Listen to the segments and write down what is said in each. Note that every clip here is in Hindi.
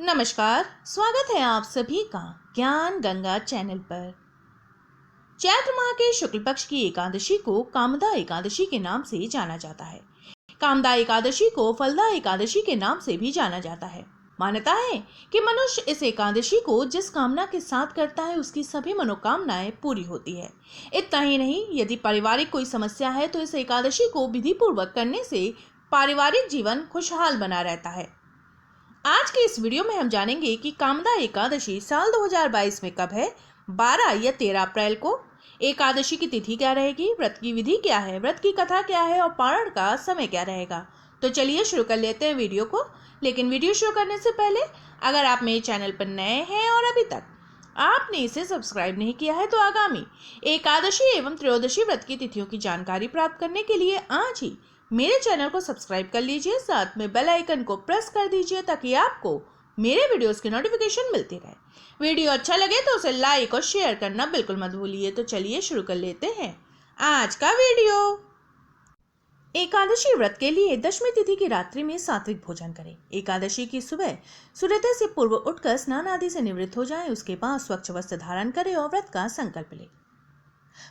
नमस्कार, स्वागत है आप सभी का ज्ञान गंगा चैनल पर। चैत्र माह के शुक्ल पक्ष की एकादशी को कामदा एकादशी के नाम से जाना जाता है। कामदा एकादशी को फलदा एकादशी के नाम से भी जाना जाता है। मान्यता है कि मनुष्य इस एकादशी को जिस कामना के साथ करता है उसकी सभी मनोकामनाएं पूरी होती है। इतना ही नहीं, यदि पारिवारिक कोई समस्या है तो इस एकादशी को विधि पूर्वक करने से पारिवारिक जीवन खुशहाल बना रहता है। आज के इस वीडियो में हम जानेंगे कि कामदा एकादशी साल 2022 में कब है। 12 या 13 अप्रैल को। एकादशी की तिथि क्या रहेगी, व्रत की विधि क्या है, व्रत की कथा क्या है और पारण का समय क्या रहेगा। तो चलिए शुरू कर लेते हैं वीडियो को। लेकिन वीडियो शुरू करने से पहले अगर आप मेरे चैनल पर नए हैं और अभी तक आपने इसे सब्सक्राइब नहीं किया है तो आगामी एकादशी एवं त्रयोदशी व्रत की तिथियों की जानकारी प्राप्त करने के लिए आज ही मेरे चैनल को सब्सक्राइब कर लीजिए, साथ में बेल आइकन को प्रेस कर दीजिए ताकि आपको मेरे वीडियोस की नोटिफिकेशन मिलती रहे। वीडियो अच्छा लगे तो उसे लाइक और शेयर करना बिल्कुल मत भूलिए। तो चलिए शुरू कर लेते हैं आज का वीडियो। एकादशी व्रत के लिए दशमी तिथि की रात्रि में सात्विक भोजन करें। एकादशी की सुबह सूर्योदय से पूर्व उठकर स्नान आदि से निवृत्त हो जाएं। उसके बाद स्वच्छ वस्त्र धारण करें और व्रत का संकल्प लें।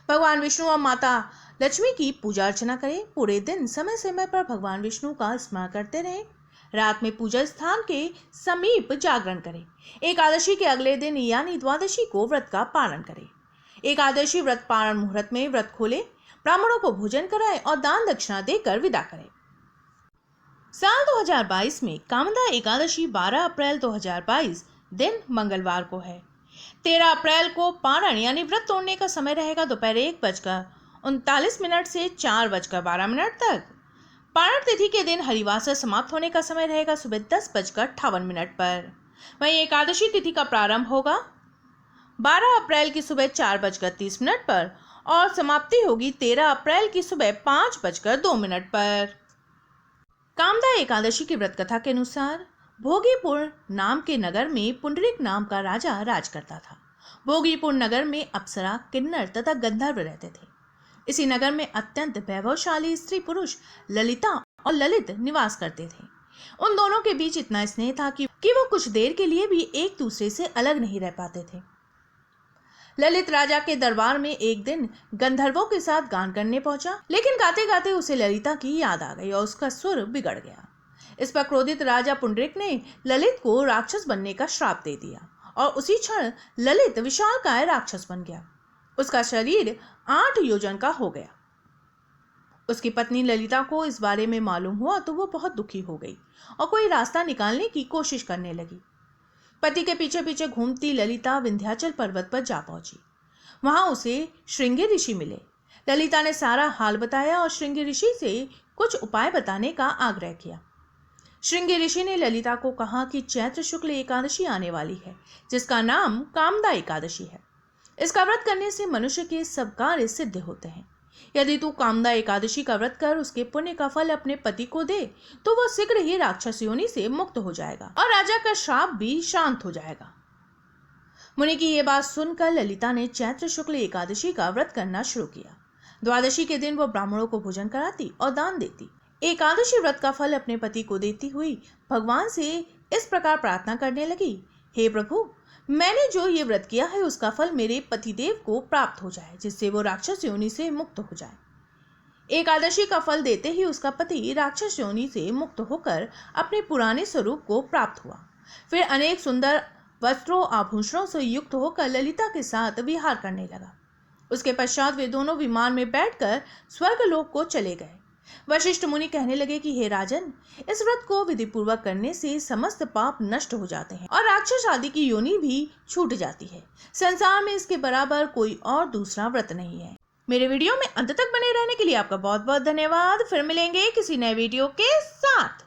भगवान विष्णु और माता लक्ष्मी की पूजा अर्चना करें। पूरे दिन समय समय पर भगवान विष्णु का स्मरण करते रहें। रात में पूजा स्थान के समीप जागरण करें। एकादशी के अगले दिन यानी द्वादशी को व्रत का पारण करें। एकादशी व्रत पारण मुहूर्त में व्रत खोलें, ब्राह्मणों को भोजन कराएं और दान दक्षिणा देकर विदा करें। साल 2022 में कामदा एकादशी 12 अप्रैल 2022 दिन मंगलवार को है। 13 अप्रैल को पारण यानी व्रत तोड़ने का समय रहेगा दोपहर 1:39 से 4:12 तक। पारण तिथि के दिन हरिवासर समाप्त होने का समय रहेगा सुबह 10:58 पर। वहीं एकादशी तिथि का प्रारंभ होगा 12 अप्रैल की सुबह 4:30 पर और समाप्ति होगी 13 अप्रैल की सुबह 5:02 पर। कामदा एकादशी की व्रत कथा के अनुसार भोगीपुर नाम के नगर में पुंडरीक नाम का राजा राज करता था। भोगीपुर नगर में अप्सरा, किन्नर तथा गंधर्व रहते थे। इसी नगर में अत्यंत वैभवशाली स्त्री पुरुष ललिता और ललित निवास करते थे। उन दोनों के बीच इतना स्नेह था कि वो कुछ देर के लिए भी एक दूसरे से अलग नहीं रह पाते थे। ललित राजा के दरबार में एक दिन गंधर्वों के साथ गान करने पहुंचा, लेकिन गाते गाते उसे ललिता की याद आ गई और उसका सुर बिगड़ गया। इस पर क्रोधित राजा पुंडरीक ने ललित को राक्षस बनने का श्राप दे दिया और उसी क्षण ललित विशालकाय राक्षस बन गया। उसका शरीर 8 योजन का हो गया। उसकी पत्नी ललिता को इस बारे में मालूम हुआ तो वो बहुत दुखी हो गई और कोई रास्ता निकालने की कोशिश करने लगी। पति के पीछे पीछे घूमती ललिता विंध्याचल पर्वत पर जा पहुंची। वहां उसे श्रृंगी ऋषि मिले। ललिता ने सारा हाल बताया और श्रृंगी ऋषि से कुछ उपाय बताने का आग्रह किया। श्रृंगी ऋषि ने ललिता को कहा कि चैत्र शुक्ल एकादशी आने वाली है जिसका नाम कामदा एकादशी है। इसका व्रत करने से मनुष्य के सब कार्य सिद्ध होते हैं। यदि तू कामदा एकादशी का व्रत कर उसके पुण्य का फल अपने पति को दे तो वह शीघ्र ही राक्षस योनि से मुक्त हो जाएगा और राजा का श्राप भी शांत हो जाएगा। मुनि की यह बात सुनकर ललिता ने चैत्र शुक्ल एकादशी का व्रत करना शुरू किया। द्वादशी के दिन वह ब्राह्मणों को भोजन कराती और दान देती। एकादशी व्रत का फल अपने पति को देती हुई भगवान से इस प्रकार प्रार्थना करने लगी, हे प्रभु, मैंने जो ये व्रत किया है उसका फल मेरे पतिदेव को प्राप्त हो जाए जिससे वो राक्षस योनि से मुक्त हो जाए। एकादशी का फल देते ही उसका पति राक्षस योनि से मुक्त होकर अपने पुराने स्वरूप को प्राप्त हुआ। फिर अनेक सुंदर वस्त्रों आभूषणों से युक्त होकर ललिता के साथ विहार करने लगा। उसके पश्चात वे दोनों विमान में बैठकर स्वर्गलोक को चले गए। वशिष्ठ मुनि कहने लगे कि हे राजन, इस व्रत को विधि पूर्वक करने से समस्त पाप नष्ट हो जाते हैं और राक्षस आदि की योनि भी छूट जाती है। संसार में इसके बराबर कोई और दूसरा व्रत नहीं है। मेरे वीडियो में अंत तक बने रहने के लिए आपका बहुत बहुत धन्यवाद। फिर मिलेंगे किसी नए वीडियो के साथ।